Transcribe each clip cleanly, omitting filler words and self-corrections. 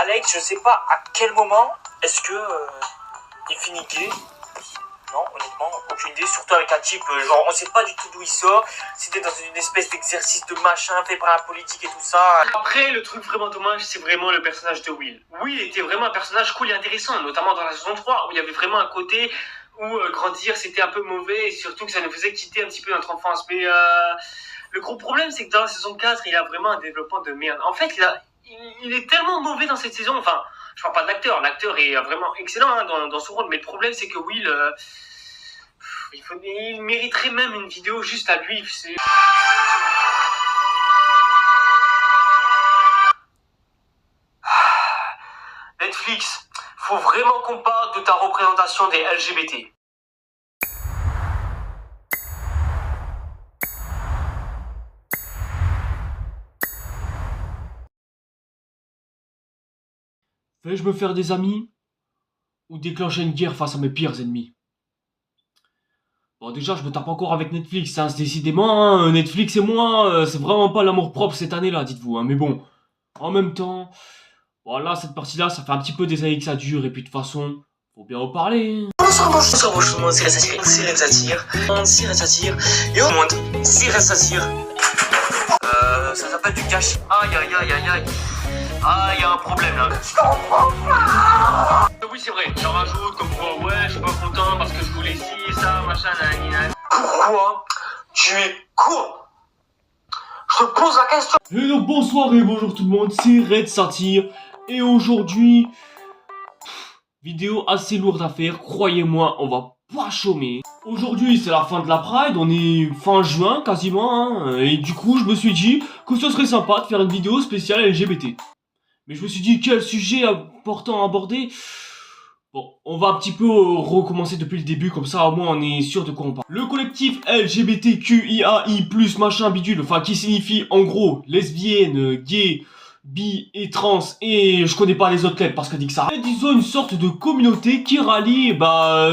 Alex, je sais pas à quel moment est-ce que il finit gay. Non, honnêtement, aucune idée. Surtout avec un type, genre, on sait pas du tout d'où il sort. C'était dans une espèce d'exercice de machin fait par la politique et tout ça. Après, le truc vraiment dommage, c'est vraiment le personnage de Will. Will était vraiment un personnage cool et intéressant, notamment dans la saison 3, où il y avait vraiment un côté où grandir c'était un peu mauvais, et surtout que ça nous faisait quitter un petit peu notre enfance. Mais le gros problème, c'est que dans la saison 4, il a vraiment un développement de merde. En fait, il est tellement mauvais dans cette saison, enfin, je parle pas de l'acteur, l'acteur est vraiment excellent hein, dans son rôle, mais le problème, c'est que Will, il mériterait même une vidéo juste à lui. Netflix, faut vraiment qu'on parle de ta représentation des LGBT. Vais-je me faire des amis ou déclencher une guerre face à mes pires ennemis? Bon, déjà, je me tape encore avec Netflix, hein, décidément, hein, Netflix et moi, c'est vraiment pas l'amour propre cette année-là, dites-vous, hein, mais bon, en même temps, voilà, cette partie-là, ça fait un petit peu des années que ça dure, et puis de toute façon, faut bien en parler. Bonsoir, et au monde, ça s'appelle du cash. Aïe, aïe, aïe, aïe, aïe. Ah, il y a un problème là. Je comprends pas. Oui, c'est vrai, j'en rajoute comme quoi, ouais, je suis pas content parce que je voulais ci, ça, machin, nanana. Pourquoi tu es con? Je te pose la question. Et donc, bonsoir et bonjour tout le monde, c'est Red Satire, et aujourd'hui, vidéo assez lourde à faire, croyez-moi, on va pas chômer. Aujourd'hui, c'est la fin de la Pride, on est fin juin quasiment, hein, et du coup, je me suis dit que ce serait sympa de faire une vidéo spéciale LGBT. Mais je me suis dit, quel sujet important à aborder? Bon, on va un petit peu recommencer depuis le début, comme ça au moins on est sûr de quoi on parle. Le collectif LGBTQIAI+, machin bidule, enfin qui signifie en gros lesbienne, gay, bi et trans, et je connais pas les autres lettres parce que dit que ça. Et disons une sorte de communauté qui rallie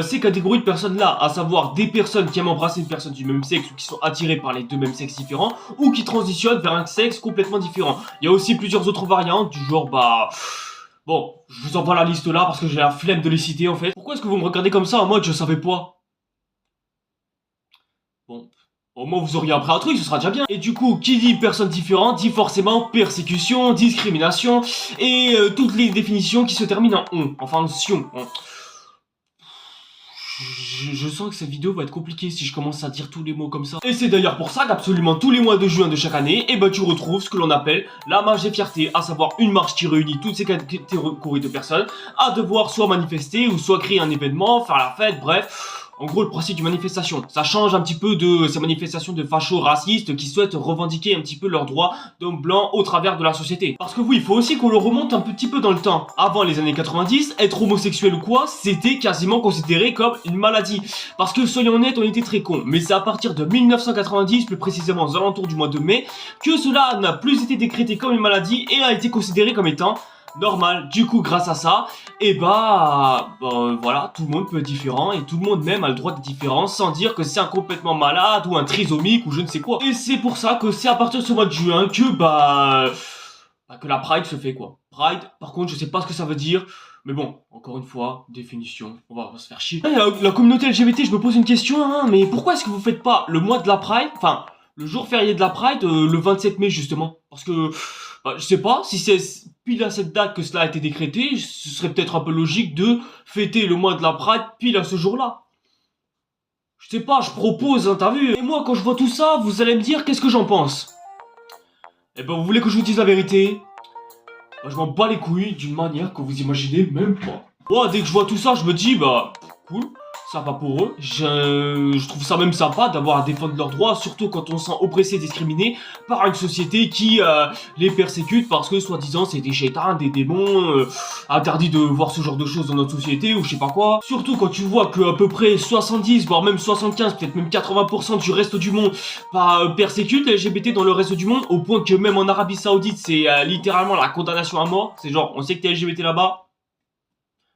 ces catégories de personnes là, à savoir des personnes qui aiment embrasser une personne du même sexe ou qui sont attirées par les deux mêmes sexes différents, ou qui transitionnent vers un sexe complètement différent. Il y a aussi plusieurs autres variantes du genre bon, je vous envoie la liste là parce que j'ai la flemme de les citer en fait. Pourquoi est-ce que vous me regardez comme ça en mode je savais pas? Bon, au moins vous auriez appris un truc, ce sera déjà bien. Et du coup, qui dit personne différente dit forcément persécution, discrimination et toutes les définitions qui se terminent en on, enfin en sion. Je sens que cette vidéo va être compliquée si je commence à dire tous les mots comme ça. Et c'est d'ailleurs pour ça qu'absolument tous les mois de juin de chaque année, tu retrouves ce que l'on appelle la marche des fiertés, à savoir une marche qui réunit toutes ces catégories de personnes à devoir soit manifester ou soit créer un événement, faire la fête, bref. En gros, le principe d'une manifestation, ça change un petit peu de ces manifestations de fachos racistes qui souhaitent revendiquer un petit peu leurs droits d'hommes blancs au travers de la société. Parce que oui, il faut aussi qu'on le remonte un petit peu dans le temps. Avant les années 90, être homosexuel ou quoi, c'était quasiment considéré comme une maladie. Parce que soyons honnêtes, on était très cons. Mais c'est à partir de 1990, plus précisément aux alentours du mois de mai, que cela n'a plus été décrété comme une maladie et a été considéré comme étant normal. Du coup, grâce à ça, voilà, tout le monde peut être différent et tout le monde même a le droit d'être différent sans dire que c'est un complètement malade ou un trisomique ou je ne sais quoi. Et c'est pour ça que c'est à partir de ce mois de juin que que la Pride se fait quoi. Pride, par contre, je sais pas ce que ça veut dire. Mais bon, encore une fois, définition, on va se faire chier. La communauté LGBT, je me pose une question, hein, mais pourquoi est-ce que vous faites pas le mois de la Pride, enfin, le jour férié de la Pride, le 27 mai justement? Parce que, je sais pas, si c'est pile à cette date que cela a été décrété, ce serait peut-être un peu logique de fêter le mois de la Pride pile à ce jour-là. Je sais pas, je propose, hein, t'as vu? Et moi, quand je vois tout ça, vous allez me dire qu'est-ce que j'en pense? Eh ben, vous voulez que je vous dise la vérité? Je m'en bats les couilles d'une manière que vous imaginez même pas. Moi, dès que je vois tout ça, je me dis, cool, ça va pour eux. Je trouve ça même sympa d'avoir à défendre leurs droits, surtout quand on se sent oppressé, discriminé par une société qui les persécute parce que, soi-disant, c'est des chétans, des démons, interdit de voir ce genre de choses dans notre société ou je sais pas quoi. Surtout quand tu vois que à peu près 70, voire même 75, peut-être même 80% du reste du monde persécute les LGBT dans le reste du monde, au point que même en Arabie Saoudite, c'est littéralement la condamnation à mort. C'est genre, on sait que t'es LGBT là-bas,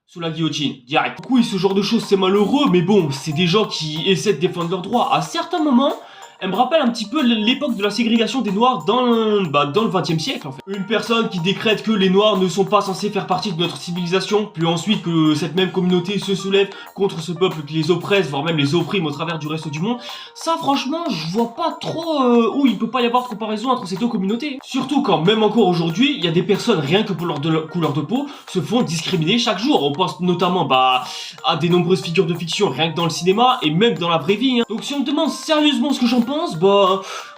sous la guillotine, direct. Donc oui, ce genre de choses c'est malheureux, mais bon, c'est des gens qui essaient de défendre leurs droits. À certains moments, elle me rappelle un petit peu l'époque de la ségrégation des noirs dans le 20e siècle en fait. Une personne qui décrète que les noirs ne sont pas censés faire partie de notre civilisation, puis ensuite que cette même communauté se soulève contre ce peuple qui les oppresse, voire même les opprime au travers du reste du monde. Ça franchement, je vois pas trop où il peut pas y avoir de comparaison entre ces deux communautés. Surtout quand même encore aujourd'hui, il y a des personnes rien que pour leur couleur de peau se font discriminer chaque jour. On pense notamment à des nombreuses figures de fiction rien que dans le cinéma et même dans la vraie vie. Hein. Donc si on me demande sérieusement ce que j'en pense,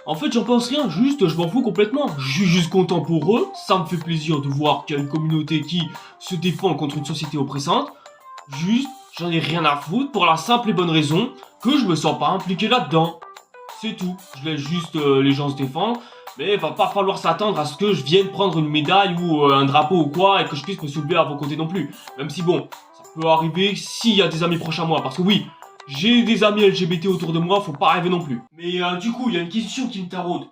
en fait j'en pense rien, juste je m'en fous complètement. Je suis juste content pour eux, ça me fait plaisir de voir qu'il y a une communauté qui se défend contre une société oppressante. Juste, j'en ai rien à foutre pour la simple et bonne raison que je me sens pas impliqué là-dedans. C'est tout, je laisse juste les gens se défendre. Mais il va pas falloir s'attendre à ce que je vienne prendre une médaille ou un drapeau ou quoi et que je puisse me soulever à vos côtés non plus. Même si bon, ça peut arriver s'il y a des amis proches à moi. Parce que oui, j'ai des amis LGBT autour de moi, faut pas rêver non plus. Mais du coup, il y a une question qui me taraude.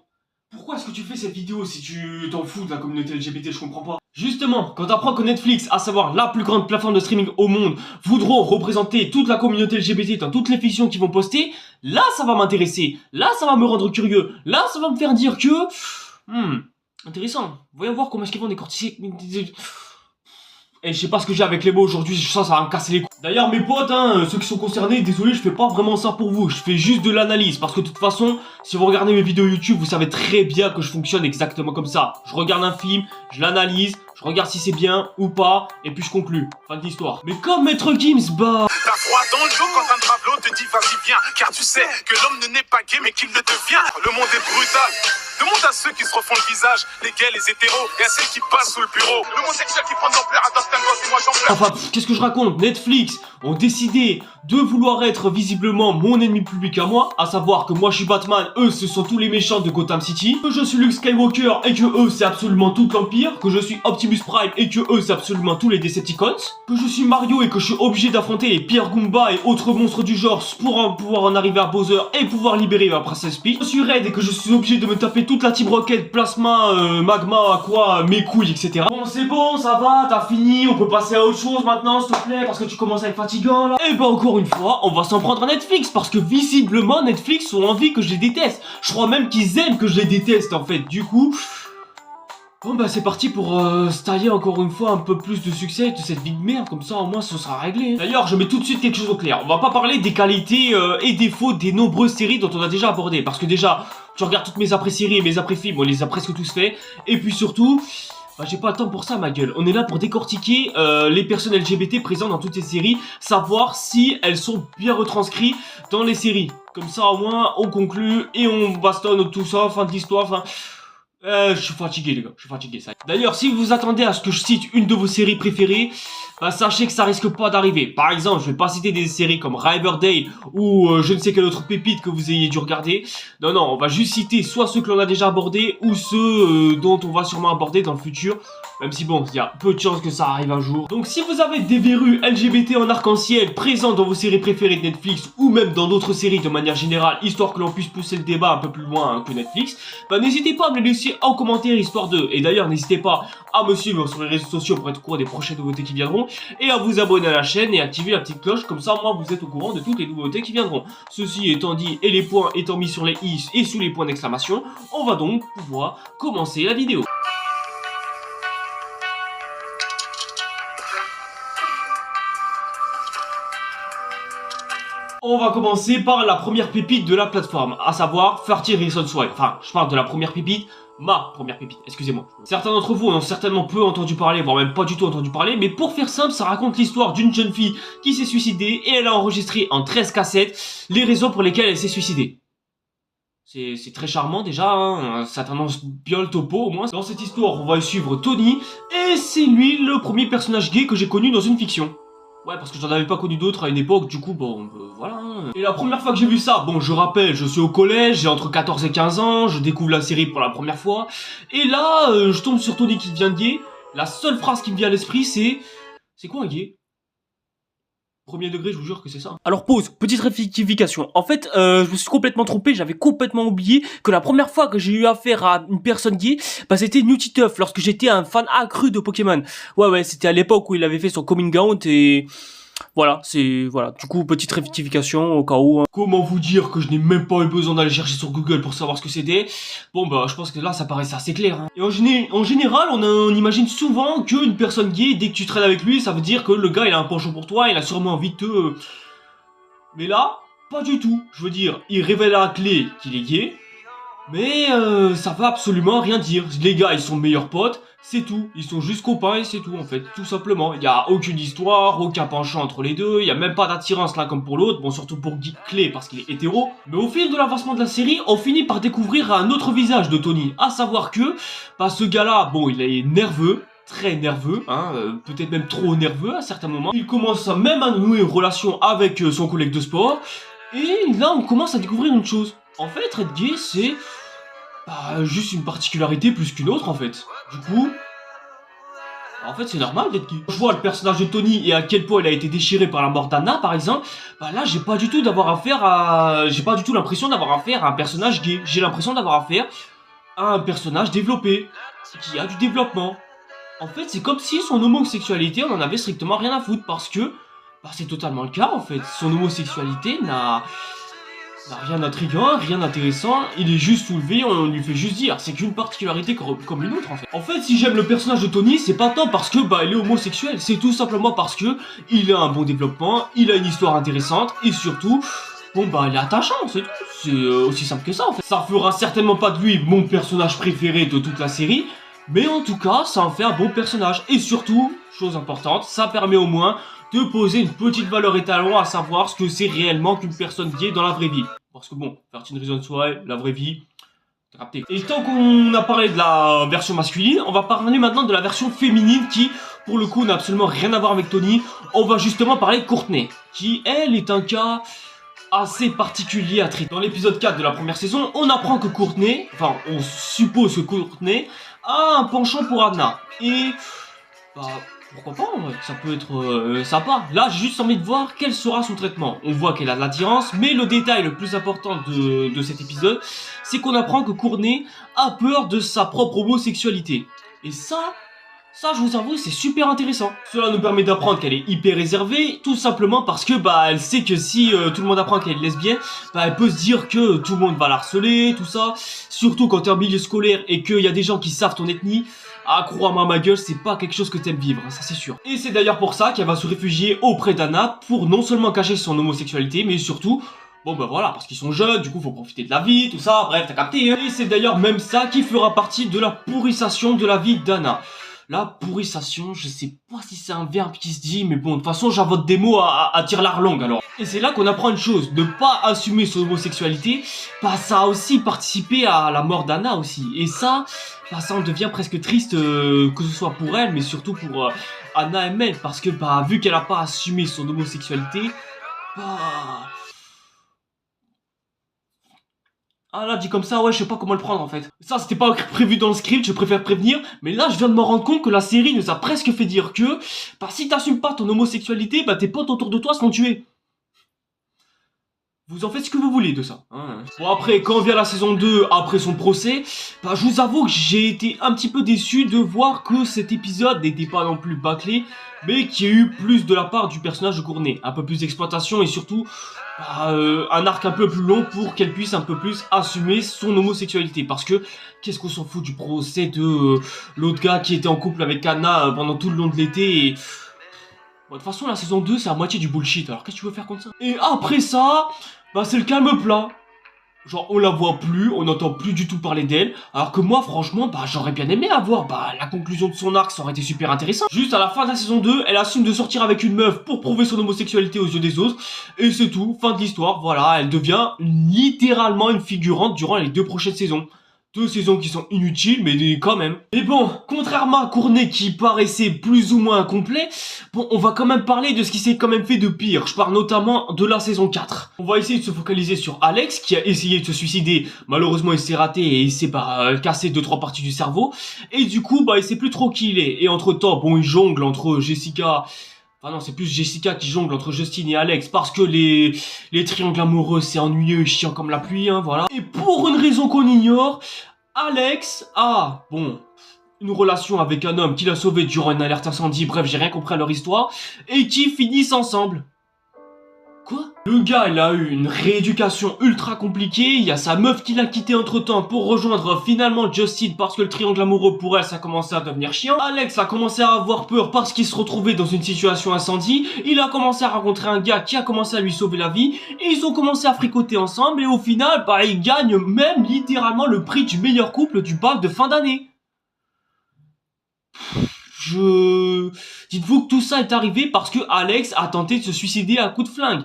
Pourquoi est-ce que tu fais cette vidéo si tu t'en fous de la communauté LGBT? Je comprends pas. Justement, quand t'apprends que Netflix, à savoir la plus grande plateforme de streaming au monde, voudront représenter toute la communauté LGBT dans toutes les fictions qu'ils vont poster, là ça va m'intéresser, là ça va me rendre curieux, là ça va me faire dire que... intéressant. Voyons voir comment est-ce qu'ils vont décortiquer... Et je sais pas ce que j'ai avec les mots aujourd'hui, ça va me casser les couilles. D'ailleurs mes potes, ceux qui sont concernés, désolé, je fais pas vraiment ça pour vous, je fais juste de l'analyse. Parce que de toute façon, si vous regardez mes vidéos YouTube, vous savez très bien que je fonctionne exactement comme ça. Je regarde un film, je l'analyse, je regarde si c'est bien ou pas, et puis je conclue. Fin de l'histoire. Mais comme Maître Gims, T'as froid dans le dos quand un drablot te dit vas-y viens. Car tu sais que l'homme ne naît pas gay mais qu'il le devient. Le monde est brutal. Demande à ceux qui se refont le visage, les gays, les hétéros, et à ceux qui passent sous le bureau. L'homosexuel qui prend de l'ampleur adopte un gosse et moi j'en pleure. Enfin, qu'est-ce que je raconte? Netflix ont décidé de vouloir être visiblement mon ennemi public à moi, à savoir que moi je suis Batman, eux ce sont tous les méchants de Gotham City, que je suis Luke Skywalker et que eux c'est absolument tout l'Empire, que je suis Optimus Prime et que eux c'est absolument tous les Decepticons, que je suis Mario et que je suis obligé d'affronter les Pierre Goomba et autres monstres du genre pour pouvoir en arriver à Bowser et pouvoir libérer ma princesse Peach, je suis Red et que je suis obligé de me taper toute la Team Rocket, Plasma, Magma, quoi, mes couilles, etc. Bon c'est bon, ça va, t'as fini, on peut passer à autre chose maintenant s'il te plaît, parce que tu commences à être fatigant là. Et bah encore une fois, on va s'en prendre à Netflix, parce que visiblement Netflix ont envie que je les déteste. Je crois même qu'ils aiment que je les déteste en fait, du coup... Bon bah c'est parti pour se tailler encore une fois un peu plus de succès de cette vie de merde, comme ça au moins ce sera réglé. D'ailleurs je mets tout de suite quelque chose au clair, on va pas parler des qualités et défauts des nombreuses séries dont on a déjà abordé, parce que déjà, tu regardes toutes mes après-séries et mes après-films, on les a presque tous fait, et puis surtout... Bah, j'ai pas le temps pour ça ma gueule, on est là pour décortiquer les personnes LGBT présentes dans toutes ces séries, savoir si elles sont bien retranscrites dans les séries. Comme ça au moins on conclut et on bastonne tout ça, fin de l'histoire, enfin... je suis fatigué les gars, je suis fatigué ça. D'ailleurs si vous attendez à ce que je cite une de vos séries préférées, bah sachez que ça risque pas d'arriver. Par exemple, je vais pas citer des séries comme Riverdale ou je ne sais quelle autre pépite que vous ayez dû regarder. Non, on va juste citer soit ceux que l'on a déjà abordés ou ceux dont on va sûrement aborder dans le futur. Même si bon, il y a peu de chances que ça arrive un jour. Donc si vous avez des verrues LGBT en arc-en-ciel présents dans vos séries préférées de Netflix ou même dans d'autres séries de manière générale, histoire que l'on puisse pousser le débat un peu plus loin que Netflix, bah n'hésitez pas à me les laisser en commentaire histoire de... Et d'ailleurs n'hésitez pas à me suivre sur les réseaux sociaux pour être au courant des prochaines nouveautés qui viendront et à vous abonner à la chaîne et activer la petite cloche, comme ça moi vous êtes au courant de toutes les nouveautés qui viendront. Ceci étant dit et les points étant mis sur les i et sous les points d'exclamation, on va donc pouvoir commencer la vidéo. On va commencer par la première pépite de la plateforme, à savoir 30 Reasons Why. Enfin, je parle de la première pépite, ma première pépite, excusez-moi. Certains d'entre vous en ont certainement peu entendu parler, voire même pas du tout entendu parler, mais pour faire simple, ça raconte l'histoire d'une jeune fille qui s'est suicidée et elle a enregistré en 13 cassettes les raisons pour lesquelles elle s'est suicidée. C'est très charmant déjà, ça t'annonce bien le topo au moins. Dans cette histoire, on va suivre Tony, et c'est lui le premier personnage gay que j'ai connu dans une fiction. Ouais, parce que j'en avais pas connu d'autres à une époque, du coup, bon, voilà. Et la première fois que j'ai vu ça, bon, je rappelle, je suis au collège, j'ai entre 14 et 15 ans, je découvre la série pour la première fois, et là, je tombe sur Tony qui devient gay. La seule phrase qui me vient à l'esprit, c'est quoi un gay? Premier degré, je vous jure que c'est ça. Alors pause, petite rectification. En fait, je me suis complètement trompé, j'avais complètement oublié que la première fois que j'ai eu affaire à une personne gay, bah c'était New Titeuf, lorsque j'étais un fan accru de Pokémon. Ouais, c'était à l'époque où il avait fait son coming out et... Voilà, c'est... Voilà, du coup, petite rectification au cas où. Hein. Comment vous dire que je n'ai même pas eu besoin d'aller chercher sur Google pour savoir ce que c'était? Bon, bah, je pense que là, ça paraissait assez clair. Hein. Et en général, on imagine souvent qu'une personne gay, dès que tu traînes avec lui, ça veut dire que le gars, il a un penchant pour toi, il a sûrement envie de te... Mais là, pas du tout. Je veux dire, il révèle à la clé qu'il est gay, mais ça veut absolument rien dire. Les gars, ils sont meilleurs potes, c'est tout. Ils sont juste copains et c'est tout, en fait, tout simplement. Il n'y a aucune histoire, aucun penchant entre les deux, il n'y a même pas d'attirance l'un comme pour l'autre. Bon, surtout pour Guy Clé, parce qu'il est hétéro. Mais au fil de l'avancement de la série, on finit par découvrir un autre visage de Tony. À savoir que, bah, ce gars-là, bon, il est nerveux, très nerveux, hein, peut-être même trop nerveux à certains moments. Il commence même à nouer une relation avec son collègue de sport. Et là, on commence à découvrir une chose. En fait, être gay, c'est juste une particularité plus qu'une autre, en fait. Du coup, en fait, c'est normal d'être gay. Je vois le personnage de Tony et à quel point il a été déchiré par la mort d'Anna, par exemple. Bah là, j'ai pas du tout l'impression d'avoir affaire à un personnage gay. J'ai l'impression d'avoir affaire à un personnage développé, qui a du développement. En fait, c'est comme si son homosexualité, on en avait strictement rien à foutre, parce que c'est totalement le cas, en fait. Son homosexualité n'a rien d'intriguant, rien d'intéressant, il est juste soulevé, on lui fait juste dire, c'est qu'une particularité comme une autre, en fait. En fait, si j'aime le personnage de Tony, c'est pas tant parce que, il est homosexuel, c'est tout simplement parce que il a un bon développement, il a une histoire intéressante, et surtout, bon, il est attachant, c'est tout. C'est aussi simple que ça, en fait. Ça fera certainement pas de lui mon personnage préféré de toute la série, mais en tout cas, ça en fait un bon personnage. Et surtout, chose importante, ça permet au moins de poser une petite valeur étalon à savoir ce que c'est réellement qu'une personne gay dans la vraie vie. Parce que bon, faire une raison de soirée, la vraie vie, t'as capté. Et tant qu'on a parlé de la version masculine, on va parler maintenant de la version féminine qui, pour le coup, n'a absolument rien à voir avec Tony. On va justement parler de Courtney, qui, elle, est un cas assez particulier à traiter. Dans l'épisode 4 de la première saison, on apprend que Courtney, enfin, on suppose que Courtney a un penchant pour Anna. Et, pourquoi pas, en vrai, ça peut être sympa. Là, j'ai juste envie de voir quel sera son traitement. On voit qu'elle a de l'attirance, mais le détail le plus important de cet épisode, c'est qu'on apprend que Courtney a peur de sa propre homosexualité. Et ça, je vous avoue, c'est super intéressant. Cela nous permet d'apprendre qu'elle est hyper réservée, tout simplement parce que, elle sait que si tout le monde apprend qu'elle est lesbienne, elle peut se dire que tout le monde va la harceler, tout ça. Surtout quand t'es en milieu scolaire et qu'il y a des gens qui savent ton ethnie. Ah, crois-moi, ma gueule, c'est pas quelque chose que t'aimes vivre, ça c'est sûr. Et c'est d'ailleurs pour ça qu'elle va se réfugier auprès d'Anna pour non seulement cacher son homosexualité, mais surtout, voilà, parce qu'ils sont jeunes, du coup faut profiter de la vie, tout ça, bref, t'as capté, hein. Et c'est d'ailleurs même ça qui fera partie de la pourrissation de la vie d'Anna. La pourrissation, je sais pas si c'est un verbe qui se dit, mais bon, de toute façon, j'invente des mots à tire la langue, alors. Et c'est là qu'on apprend une chose, ne pas assumer son homosexualité, ça a aussi participé à la mort d'Anna aussi. Et ça, ça en devient presque triste, que ce soit pour elle, mais surtout pour Anna elle-même, parce que, vu qu'elle a pas assumé son homosexualité, ah là, dit comme ça, ouais, je sais pas comment le prendre en fait. Ça, c'était pas prévu dans le script, je préfère prévenir. Mais là, je viens de me rendre compte que la série nous a presque fait dire que, si t'assumes pas ton homosexualité, tes potes autour de toi seront tués. Vous en faites ce que vous voulez de ça. Hein. Bon, après, quand vient la saison 2, après son procès, je vous avoue que j'ai été un petit peu déçu de voir que cet épisode n'était pas non plus bâclé, mais qu'il y a eu plus de la part du personnage de Courtney. Un peu plus d'exploitation et surtout, un arc un peu plus long pour qu'elle puisse un peu plus assumer son homosexualité. Parce que, qu'est-ce qu'on s'en fout du procès de l'autre gars qui était en couple avec Anna pendant tout le long de l'été et... De toute façon, la saison 2, c'est à moitié du bullshit, alors qu'est-ce que tu veux faire comme ça? Et après ça, c'est le calme plat. Genre, on la voit plus, on n'entend plus du tout parler d'elle, alors que moi, franchement, j'aurais bien aimé avoir, la conclusion de son arc, ça aurait été super intéressant. Juste à la fin de la saison 2, elle assume de sortir avec une meuf pour prouver son homosexualité aux yeux des autres, et c'est tout, fin de l'histoire, voilà, elle devient littéralement une figurante durant les 2 prochaines saisons. 2 saisons qui sont inutiles, mais quand même. Et bon, contrairement à Courtney qui paraissait plus ou moins incomplet, on va quand même parler de ce qui s'est quand même fait de pire. Je parle notamment de la saison 4. On va essayer de se focaliser sur Alex, qui a essayé de se suicider. Malheureusement, il s'est raté et il s'est cassé 2-3 parties du cerveau. Et du coup, il sait plus trop qui il est. Et entre-temps, il jongle entre Jessica... Enfin non, c'est plus Jessica qui jongle entre Justine et Alex parce que les triangles amoureux c'est ennuyeux et chiant comme la pluie, hein, voilà. Et pour une raison qu'on ignore, Alex a, une relation avec un homme qui l'a sauvé durant une alerte incendie, bref, j'ai rien compris à leur histoire, et qui finissent ensemble. Quoi? Le gars, il a eu une rééducation ultra compliquée, il y a sa meuf qui l'a quitté entre temps pour rejoindre finalement Justin parce que le triangle amoureux pour elle ça commençait à devenir chiant. Alex a commencé à avoir peur parce qu'il se retrouvait dans une situation incendie, il a commencé à rencontrer un gars qui a commencé à lui sauver la vie, et ils ont commencé à fricoter ensemble, et au final, bah ils gagnent même littéralement le prix du meilleur couple du bal de fin d'année. Dites-vous que tout ça est arrivé parce que Alex a tenté de se suicider à coups de flingue.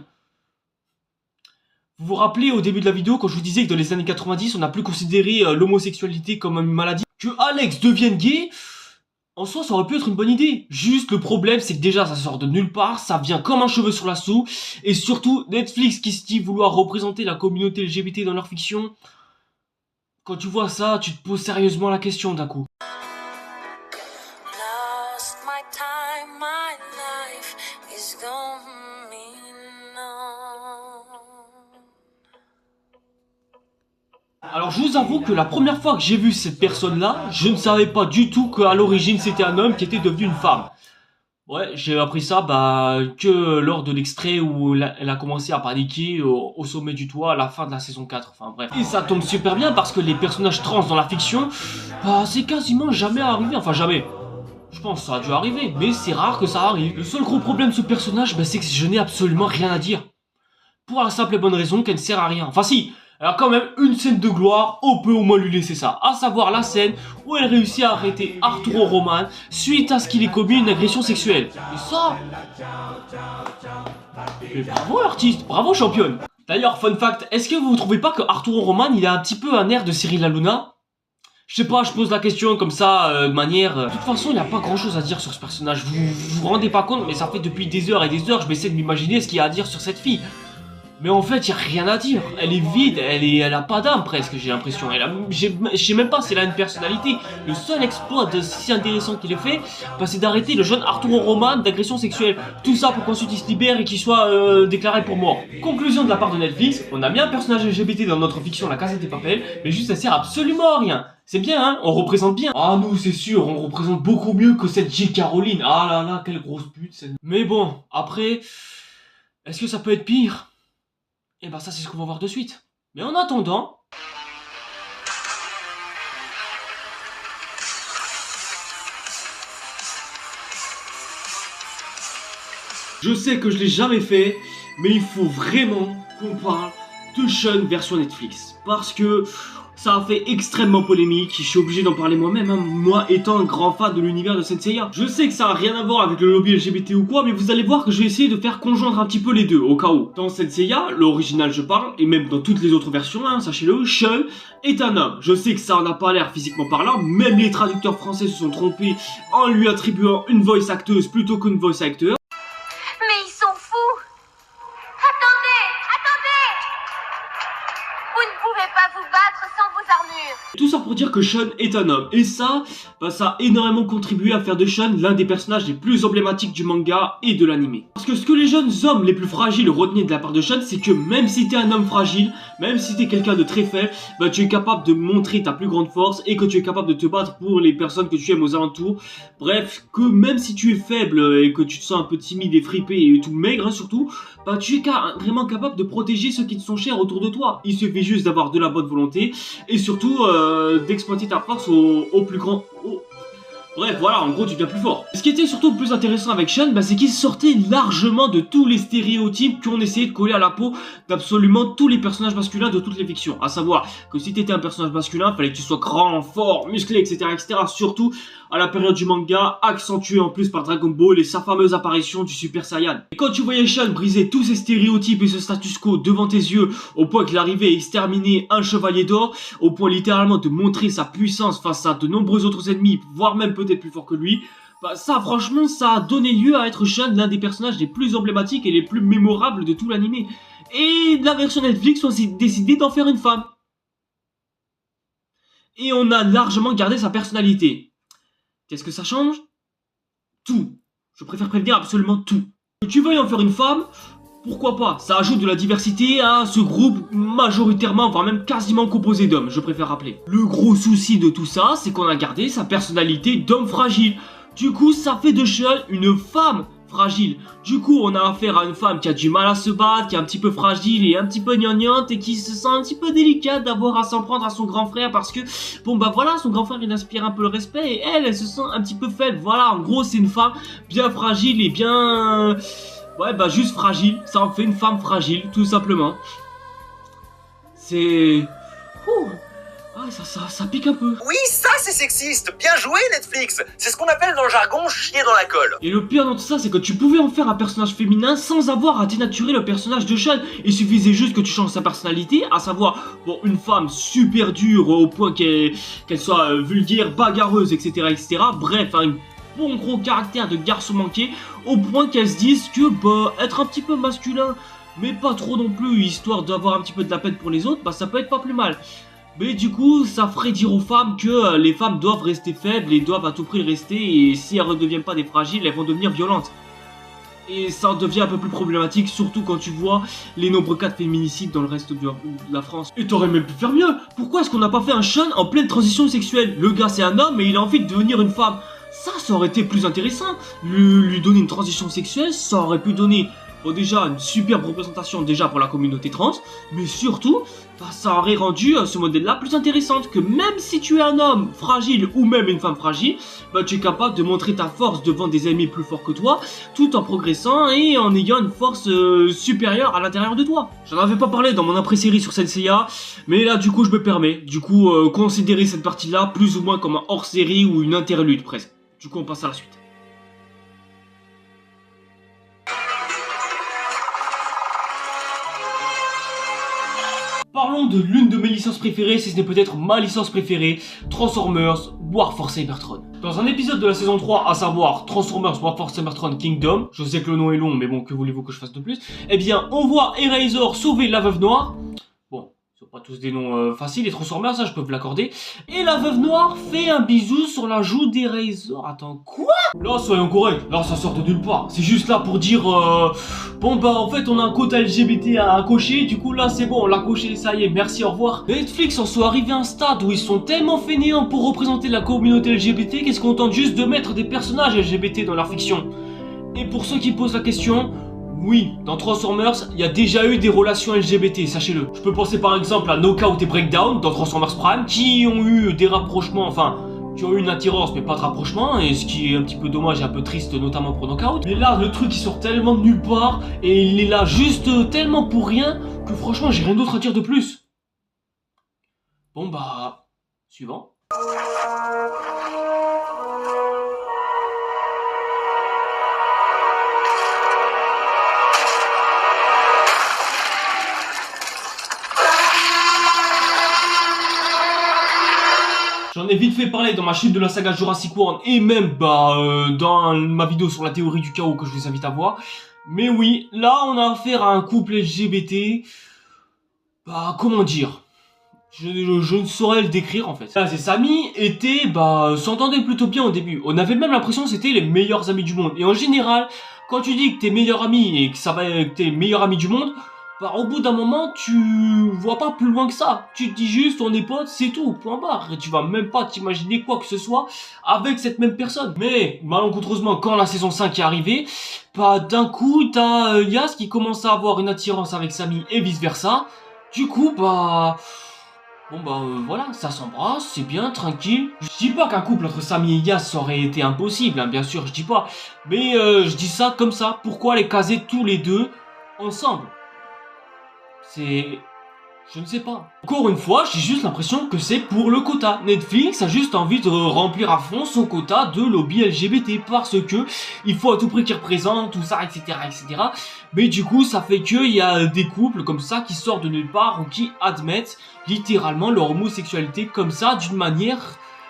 Vous vous rappelez au début de la vidéo quand je vous disais que dans les années 90 on n'a plus considéré l'homosexualité comme une maladie? Que Alex devienne gay, en soi ça aurait pu être une bonne idée. Juste le problème c'est que déjà ça sort de nulle part, ça vient comme un cheveu sur la soupe, et surtout Netflix qui se dit vouloir représenter la communauté LGBT dans leur fiction. Quand tu vois ça, tu te poses sérieusement la question d'un coup. Alors je vous avoue que la première fois que j'ai vu cette personne-là, je ne savais pas du tout qu'à l'origine c'était un homme qui était devenu une femme. Ouais, j'ai appris ça que lors de l'extrait où elle a commencé à paniquer au sommet du toit à la fin de la saison 4, enfin bref. Et ça tombe super bien parce que les personnages trans dans la fiction, c'est quasiment jamais arrivé, enfin jamais. Je pense que ça a dû arriver, mais c'est rare que ça arrive. Le seul gros problème de ce personnage, c'est que je n'ai absolument rien à dire. Pour la simple et bonne raison qu'elle ne sert à rien. Enfin si, alors quand même, une scène de gloire, on peut au moins lui laisser ça. À savoir la scène où elle réussit à arrêter Arturo Roman suite à ce qu'il ait commis une agression sexuelle. Et ça... Mais bravo l'artiste, bravo championne. D'ailleurs, fun fact, est-ce que vous trouvez pas que Arturo Roman, il a un petit peu un air de Cyril Hanouna? Je sais pas, je pose la question comme ça, de manière... De toute façon, il n'y a pas grand chose à dire sur ce personnage. Vous vous rendez pas compte, mais ça fait depuis des heures et des heures, je m'essaie de m'imaginer ce qu'il y a à dire sur cette fille. Mais en fait, il n'y a rien à dire. Elle est vide, elle a pas d'âme presque, j'ai l'impression. Je sais même pas si elle a une personnalité. Le seul exploit de si intéressant qu'il ait fait, c'est d'arrêter le jeune Arturo Roman d'agression sexuelle. Tout ça pour qu'ensuite il se libère et qu'il soit déclaré pour mort. Conclusion de la part de Netflix, on a mis un personnage LGBT dans notre fiction La Casa des Papel, mais juste ça sert absolument à rien. C'est bien, hein, on représente bien. Ah nous, c'est sûr, on représente beaucoup mieux que cette J. Caroline. Ah là là, quelle grosse pute. Mais bon, après, est-ce que ça peut être pire? Et ça c'est ce qu'on va voir de suite. Mais en attendant... Je sais que je l'ai jamais fait, mais il faut vraiment qu'on parle de Sean version Netflix. Parce que ça a fait extrêmement polémique, je suis obligé d'en parler moi-même, hein, moi étant un grand fan de l'univers de Saint Seiya. Je sais que ça a rien à voir avec le lobby LGBT ou quoi, mais vous allez voir que je vais essayer de faire conjoindre un petit peu les deux, au cas où. Dans Saint Seiya, l'original je parle, et même dans toutes les autres versions, hein, sachez-le, Sean est un homme. Je sais que ça en a pas l'air physiquement parlant, même les traducteurs français se sont trompés en lui attribuant une voice acteuse plutôt qu'une voice acteur. Mais ils sont fous! Attendez! Vous ne pouvez pas vous battre sans vos armures! Tout ça pour dire que Sean est un homme, et ça, ça a énormément contribué à faire de Sean l'un des personnages les plus emblématiques du manga et de l'anime. Parce que ce que les jeunes hommes les plus fragiles retenaient de la part de Sean, c'est que même si t'es un homme fragile, même si t'es quelqu'un de très faible, tu es capable de montrer ta plus grande force et que tu es capable de te battre pour les personnes que tu aimes aux alentours. Bref, que même si tu es faible et que tu te sens un peu timide et fripé et tout maigre, hein, surtout, tu es vraiment capable de protéger ceux qui te sont chers autour de toi. Il suffit juste d'avoir de la bonne volonté et surtout d'exploiter ta force au plus grand... Bref, voilà, en gros, tu deviens plus fort. Ce qui était surtout le plus intéressant avec Sean, c'est qu'il sortait largement de tous les stéréotypes qu'on essayait de coller à la peau d'absolument tous les personnages masculins de toutes les fictions. À savoir que si t'étais un personnage masculin, fallait que tu sois grand, fort, musclé, etc., etc. Surtout à la période du manga, accentué en plus par Dragon Ball et sa fameuse apparition du Super Saiyan. Et quand tu voyais Sean briser tous ces stéréotypes et ce status quo devant tes yeux, au point qu'il arrivait à exterminer un chevalier d'or, au point littéralement de montrer sa puissance face à de nombreux autres ennemis, voire même peut-être plus fort que lui, ça franchement ça a donné lieu à être Sean l'un des personnages les plus emblématiques et les plus mémorables de tout l'anime. Et la version Netflix ont décidé d'en faire une femme. Et on a largement gardé sa personnalité. Qu'est-ce que ça change? Tout. Je préfère prévenir absolument tout. Que tu veuilles en faire une femme, Pourquoi pas? Ça ajoute de la diversité à ce groupe majoritairement, voire même quasiment composé d'hommes, je préfère rappeler. Le gros souci de tout ça, c'est qu'on a gardé sa personnalité d'homme fragile. Du coup, ça fait de Sean une femme fragile. Du coup, on a affaire à une femme qui a du mal à se battre, qui est un petit peu fragile et un petit peu gnangnante et qui se sent un petit peu délicate d'avoir à s'en prendre à son grand frère parce que, bon bah voilà, son grand frère il inspire un peu le respect et elle se sent un petit peu faible. Voilà, en gros, c'est une femme bien fragile et bien... ouais, bah juste fragile. Ça en fait une femme fragile, tout simplement. C'est... Ouh. Ah, ça pique un peu. Oui, ça c'est sexiste. Bien joué Netflix. C'est ce qu'on appelle dans le jargon chier dans la colle. Et le pire dans tout ça, c'est que tu pouvais en faire un personnage féminin sans avoir à dénaturer le personnage de Sean. Il suffisait juste que tu changes sa personnalité, à savoir, bon, une femme super dure au point qu'elle soit vulgaire, bagarreuse, etc., etc. Bref, un bon gros caractère de garçon manqué, au point qu'elle se dise que, bah, être un petit peu masculin, mais pas trop non plus, histoire d'avoir un petit peu de la peine pour les autres, bah, ça peut être pas plus mal. Mais du coup, ça ferait dire aux femmes que les femmes doivent rester faibles et doivent à tout prix le rester. Et si elles ne redeviennent pas des fragiles, elles vont devenir violentes. Et ça devient un peu plus problématique, surtout quand tu vois les nombreux cas de féminicide dans le reste de la France. Et t'aurais même pu faire mieux. Pourquoi est-ce qu'on n'a pas fait un Sean en pleine transition sexuelle? Le gars c'est un homme et il a envie de devenir une femme. Ça aurait été plus intéressant. Lui donner une transition sexuelle, ça aurait pu donner... bon, déjà, une superbe représentation déjà pour la communauté trans, mais surtout, bah, ça aurait rendu ce modèle-là plus intéressant, que même si tu es un homme fragile ou même une femme fragile, bah, tu es capable de montrer ta force devant des ennemis plus forts que toi, tout en progressant et en ayant une force supérieure à l'intérieur de toi. J'en avais pas parlé dans mon après-série sur Senseiya, mais là du coup je me permets, considérer cette partie-là plus ou moins comme un hors-série ou une interlude presque. Du coup on passe à la suite. Parlons de l'une de mes licences préférées, si ce n'est peut-être ma licence préférée, Transformers War for Cybertron. Dans un épisode de la saison 3, à savoir Transformers War for Cybertron Kingdom, je sais que le nom est long, mais bon, que voulez-vous que je fasse de plus? Eh bien, on voit Eraser sauver la Veuve Noire. Bon, ils sont pas tous des noms faciles, les Transformers, ça je peux vous l'accorder. Et la Veuve Noire fait un bisou sur la joue d'Eraser. Attends, quoi? Là, soyons corrects, là ça sort de nulle part. C'est juste là pour dire, bon bah en fait on a un quota LGBT à cocher, du coup là c'est bon, on l'a coché, ça y est, merci, au revoir. Netflix en sont arrivés à un stade où ils sont tellement fainéants pour représenter la communauté LGBT qu'ils se contentent juste de mettre des personnages LGBT dans leur fiction. Et pour ceux qui posent la question... oui, dans Transformers, il y a déjà eu des relations LGBT, sachez-le. Je peux penser par exemple à Knockout et Breakdown dans Transformers Prime, qui ont eu des rapprochements, enfin, qui ont eu une attirance mais pas de rapprochement, et ce qui est un petit peu dommage et un peu triste, notamment pour Knockout. Mais là, le truc il sort tellement de nulle part, et il est là juste tellement pour rien, que franchement j'ai rien d'autre à dire de plus. Bon bah... suivant. J'en ai vite fait parler dans ma chute de la saga Jurassic World et même dans ma vidéo sur la théorie du chaos que je vous invite à voir. Mais oui, là on a affaire à un couple LGBT, bah comment dire, je ne saurais le décrire en fait. Là, ses amis étaient, s'entendaient plutôt bien au début. On avait même l'impression que c'était les meilleurs amis du monde. Et en général, quand tu dis que t'es meilleur ami et que ça va que t'es meilleur ami du monde, bah au bout d'un moment, tu vois pas plus loin que ça. Tu te dis juste, on est potes, c'est tout, point barre. Et tu vas même pas t'imaginer quoi que ce soit avec cette même personne. Mais, malencontreusement, quand la saison 5 est arrivée, bah d'un coup, t'as Yas qui commence à avoir une attirance avec Sami et vice versa. Du coup, voilà, ça s'embrasse, c'est bien, tranquille. Je dis pas qu'un couple entre Sami et Yas aurait été impossible, hein, bien sûr, je dis pas. Mais je dis ça comme ça, pourquoi les caser tous les deux ensemble? Je ne sais pas. Encore une fois, j'ai juste l'impression que c'est pour le quota. Netflix a juste envie de remplir à fond son quota de lobby LGBT parce que il faut à tout prix qu'ils représentent tout ça, etc., etc. Mais du coup, ça fait qu'il y a des couples comme ça qui sortent de nulle part ou qui admettent littéralement leur homosexualité comme ça d'une manière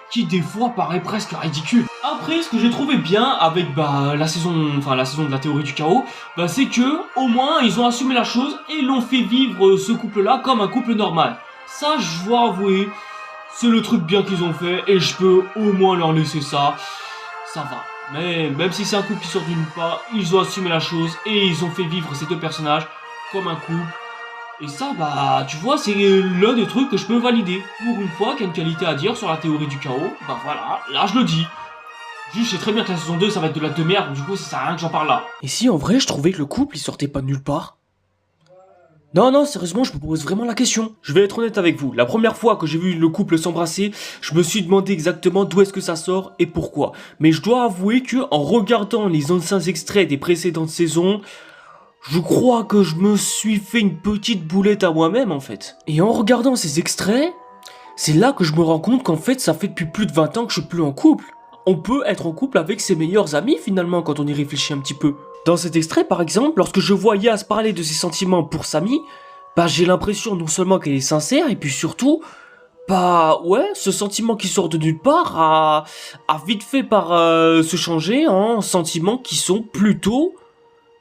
qui des fois paraît presque ridicule. Après, ce que j'ai trouvé bien avec la saison de la théorie du chaos, c'est que au moins ils ont assumé la chose et l'ont fait vivre ce couple-là comme un couple normal. Ça, je dois avouer, c'est le truc bien qu'ils ont fait et je peux au moins leur laisser ça. Ça va. Mais même si c'est un couple qui sort d'une part, ils ont assumé la chose et ils ont fait vivre ces deux personnages comme un couple. Et ça, bah, tu vois, c'est l'un des trucs que je peux valider. Pour une fois qu'il y a une qualité à dire sur la théorie du chaos, bah voilà, là je le dis. Juste, je sais très bien que la saison 2, ça va être de la de merde, du coup, ça sert à rien que j'en parle là. Et si en vrai je trouvais que le couple il sortait pas de nulle part? Non, sérieusement, je me pose vraiment la question. Je vais être honnête avec vous, la première fois que j'ai vu le couple s'embrasser, je me suis demandé exactement d'où est-ce que ça sort et pourquoi. Mais je dois avouer que en regardant les anciens extraits des précédentes saisons, je crois que je me suis fait une petite boulette à moi-même en fait. Et en regardant ces extraits, c'est là que je me rends compte qu'en fait ça fait depuis plus de 20 ans que je suis plus en couple. On peut être en couple avec ses meilleurs amis finalement quand on y réfléchit un petit peu. Dans cet extrait par exemple, lorsque je vois Yas parler de ses sentiments pour Sami, bah j'ai l'impression non seulement qu'elle est sincère et puis surtout, bah ouais, ce sentiment qui sort de nulle part a vite fait par se changer en sentiments qui sont plutôt,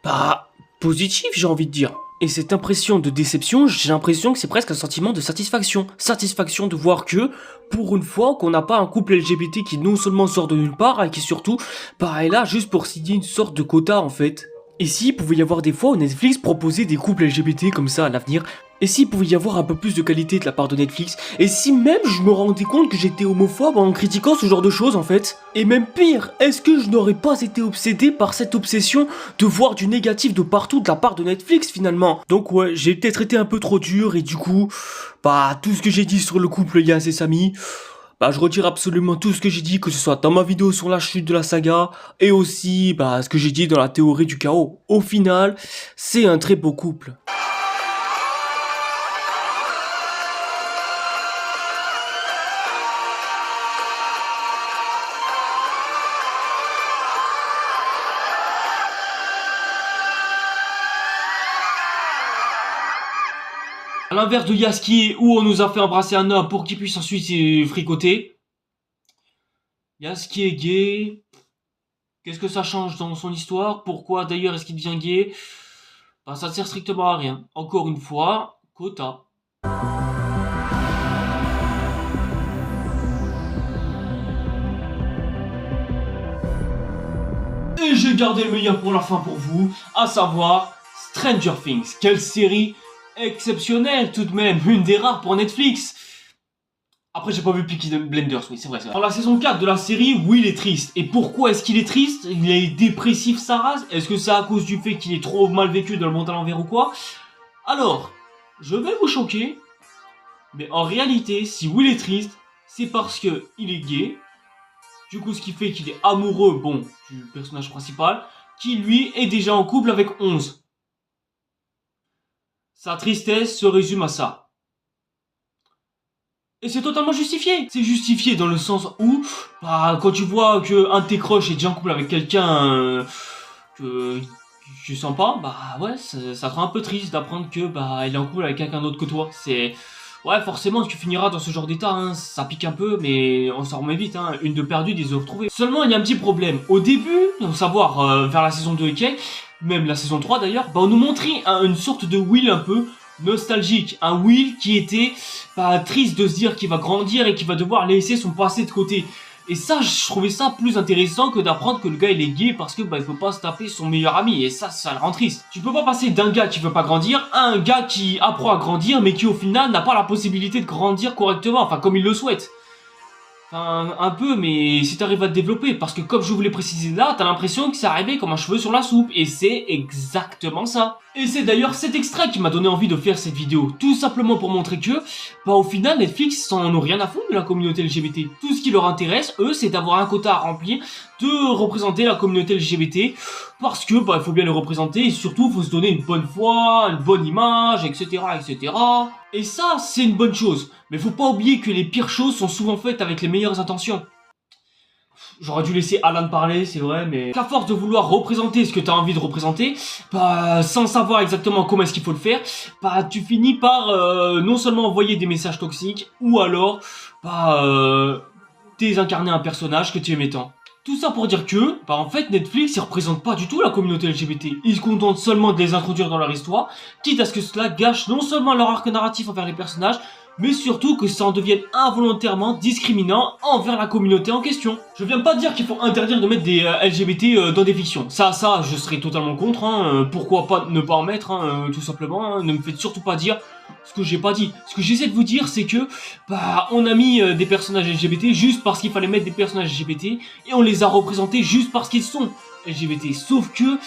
bah, positifs j'ai envie de dire. Et cette impression de déception, j'ai l'impression que c'est presque un sentiment de satisfaction. Satisfaction de voir que, pour une fois, qu'on n'a pas un couple LGBT qui non seulement sort de nulle part, et qui surtout, bah, est là juste pour signer une sorte de quota en fait. Et s'il pouvait y avoir des fois où Netflix proposait des couples LGBT comme ça à l'avenir, et s'il pouvait y avoir un peu plus de qualité de la part de Netflix, et si même je me rendais compte que j'étais homophobe en critiquant ce genre de choses en fait. Et même pire, est-ce que je n'aurais pas été obsédé par cette obsession de voir du négatif de partout de la part de Netflix finalement? Donc ouais, j'ai peut-être été un peu trop dur et du coup, bah tout ce que j'ai dit sur le couple Yas et Sami, bah je retire absolument tout ce que j'ai dit, que ce soit dans ma vidéo sur la chute de la saga, et aussi bah ce que j'ai dit dans la théorie du chaos. Au final, c'est un très beau couple. À l'inverse de Yasuki, où on nous a fait embrasser un homme pour qu'il puisse ensuite fricoter. Yasuki est gay. Qu'est-ce que ça change dans son histoire? Pourquoi d'ailleurs est-ce qu'il devient gay? Bah ça ne sert strictement à rien. Encore une fois, quota. Et j'ai gardé le meilleur pour la fin pour vous, à savoir Stranger Things. Quelle série exceptionnelle tout de même, une des rares pour Netflix. Après j'ai pas vu Peaky Blinders, oui c'est vrai. Dans la saison 4 de la série, Will est triste. Et pourquoi est-ce qu'il est triste? Il est dépressif sa race? Est-ce que c'est à cause du fait qu'il est trop mal vécu dans le monde à l'envers ou quoi? Alors, je vais vous choquer, mais en réalité, si Will est triste, c'est parce que il est gay. Du coup, ce qui fait qu'il est amoureux, bon, du personnage principal, qui lui est déjà en couple avec 11. Sa tristesse se résume à ça. Et c'est totalement justifié. C'est justifié dans le sens où, bah, quand tu vois qu'un de tes crushs est déjà en couple avec quelqu'un que tu sens pas, bah ouais, ça te rend un peu triste d'apprendre que bah il est en couple avec quelqu'un d'autre que toi. C'est... Ouais, forcément, tu finiras dans ce genre d'état, hein. Ça pique un peu, mais on s'en remet vite, hein. Une de perdue, des œufs retrouvés. Seulement, il y a un petit problème. Au début, à savoir vers la saison 2 et même la saison 3 d'ailleurs, bah, on nous montrait une sorte de Will un peu nostalgique. Un Will qui était bah, triste de se dire qu'il va grandir et qu'il va devoir laisser son passé de côté. Et ça, je trouvais ça plus intéressant que d'apprendre que le gars il est gay parce que bah il peut pas se taper son meilleur ami. Et ça le rend triste. Tu peux pas passer d'un gars qui veut pas grandir à un gars qui apprend à grandir mais qui au final n'a pas la possibilité de grandir correctement, enfin comme il le souhaite. Enfin, un peu, mais si t'arrives à te développer, parce que comme je vous l'ai précisé là, t'as l'impression que c'est arrivé comme un cheveu sur la soupe, et c'est exactement ça. Et c'est d'ailleurs cet extrait qui m'a donné envie de faire cette vidéo, tout simplement pour montrer que, bah au final, Netflix n'en ont rien à foutre de la communauté LGBT. Tout ce qui leur intéresse, eux, c'est d'avoir un quota à remplir, de représenter la communauté LGBT, parce que, bah il faut bien les représenter, et surtout, il faut se donner une bonne foi, une bonne image, etc., etc. Et ça, c'est une bonne chose. Mais faut pas oublier que les pires choses sont souvent faites avec les meilleures intentions. J'aurais dû laisser Alan parler, c'est vrai, mais... qu'à force de vouloir représenter ce que t'as envie de représenter, bah, sans savoir exactement comment est-ce qu'il faut le faire, bah, tu finis par non seulement envoyer des messages toxiques, ou alors, bah, désincarner un personnage que tu aimais tant. Tout ça pour dire que, bah en fait, Netflix, ils représentent pas du tout la communauté LGBT. Ils se contentent seulement de les introduire dans leur histoire, quitte à ce que cela gâche non seulement leur arc narratif envers les personnages, mais surtout que ça en devienne involontairement discriminant envers la communauté en question. Je viens pas dire qu'il faut interdire de mettre des LGBT dans des fictions. Ça, je serais totalement contre, hein. Pourquoi pas ne pas en mettre, hein, tout simplement, hein. Ne me faites surtout pas dire ce que j'ai pas dit. Ce que j'essaie de vous dire, c'est que, on a mis des personnages LGBT juste parce qu'il fallait mettre des personnages LGBT, et on les a représentés juste parce qu'ils sont LGBT. Sauf que,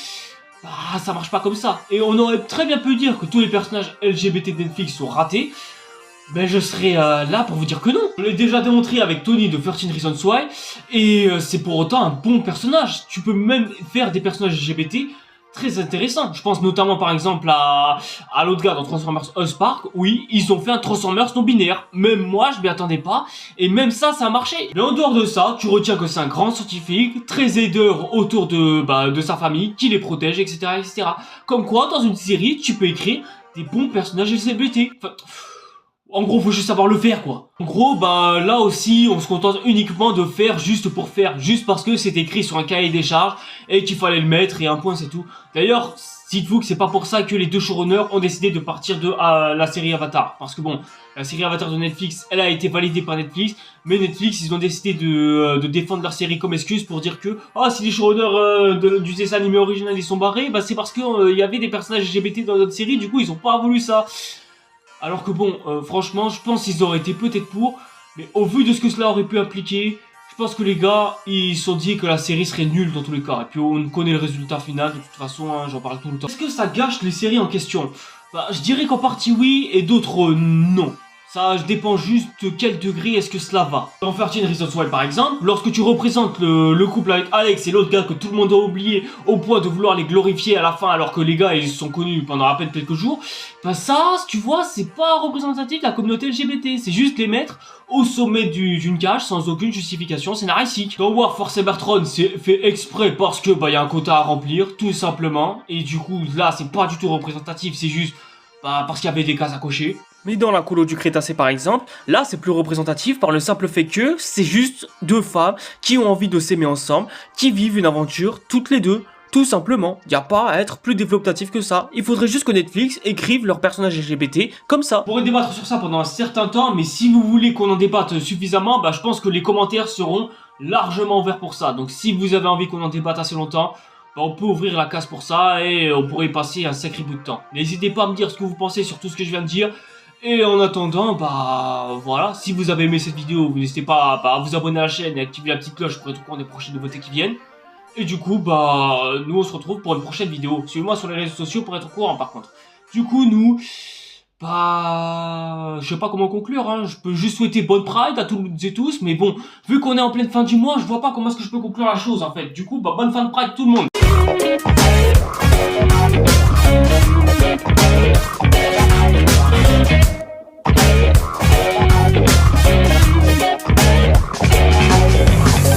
ça marche pas comme ça. Et on aurait très bien pu dire que tous les personnages LGBT de Netflix sont ratés. Je serais là pour vous dire que non. Je l'ai déjà démontré avec Tony de 13 Reasons Why, et c'est pour autant un bon personnage. Tu peux même faire des personnages LGBT très intéressants. Je pense notamment par exemple à l'autre gars dans Transformers Spark. Oui, ils ont fait un Transformers non binaire. Même moi, je m'y attendais pas, et même ça a marché. Mais en dehors de ça, tu retiens que c'est un grand scientifique, très aideur autour de sa famille, qui les protège, etc., etc. Comme quoi, dans une série, tu peux écrire des bons personnages LGBT. Enfin, en gros, faut juste savoir le faire, quoi. En gros, là aussi, on se contente uniquement de faire juste pour faire, juste parce que c'est écrit sur un cahier des charges et qu'il fallait le mettre et un point, c'est tout. D'ailleurs, dites-vous que c'est pas pour ça que les deux showrunners ont décidé de partir de la série Avatar. Parce que bon, la série Avatar de Netflix, elle a été validée par Netflix, mais Netflix, ils ont décidé de défendre leur série comme excuse pour dire que, si les showrunners du dessin animé original, ils sont barrés, c'est parce que y avait des personnages LGBT dans notre série, du coup, ils ont pas voulu ça. Alors que bon, franchement, je pense qu'ils auraient été peut-être pour, mais au vu de ce que cela aurait pu impliquer, je pense que les gars, ils se sont dit que la série serait nulle dans tous les cas. Et puis on connaît le résultat final, de toute façon, hein, j'en parle tout le temps. Est-ce que ça gâche les séries en question? Je dirais qu'en partie oui, et d'autres non. Ça dépend juste de quel degré est-ce que cela va. Dans 13 Reasons Why par exemple, lorsque tu représentes le couple avec Alex et l'autre gars que tout le monde a oublié au point de vouloir les glorifier à la fin alors que les gars ils se sont connus pendant à peine quelques jours, ça, tu vois, c'est pas représentatif de la communauté LGBT, c'est juste les mettre au sommet d'une cage sans aucune justification scénaristique. Dans War Force Bertrand, c'est fait exprès parce que y a un quota à remplir, tout simplement, et du coup là c'est pas du tout représentatif, c'est juste parce qu'il y avait des cases à cocher. Mais dans la colo du Crétacé par exemple, là c'est plus représentatif par le simple fait que c'est juste deux femmes qui ont envie de s'aimer ensemble, qui vivent une aventure toutes les deux, tout simplement. Y a pas à être plus développatif que ça. Il faudrait juste que Netflix écrive leurs personnages LGBT comme ça. On pourrait débattre sur ça pendant un certain temps, mais si vous voulez qu'on en débatte suffisamment, je pense que les commentaires seront largement ouverts pour ça. Donc si vous avez envie qu'on en débatte assez longtemps, on peut ouvrir la case pour ça et on pourrait y passer un sacré bout de temps. N'hésitez pas à me dire ce que vous pensez sur tout ce que je viens de dire. Et en attendant, voilà, si vous avez aimé cette vidéo, vous n'hésitez pas à vous abonner à la chaîne et activer la petite cloche pour être au courant des prochaines nouveautés qui viennent. Et du coup, nous on se retrouve pour une prochaine vidéo. Suivez-moi sur les réseaux sociaux pour être au courant par contre. Du coup, nous, je sais pas comment conclure, hein. Je peux juste souhaiter bonne Pride à toutes et tous, mais bon, vu qu'on est en pleine fin du mois, je vois pas comment est-ce que je peux conclure la chose en fait. Du coup, bonne fin de Pride tout le monde.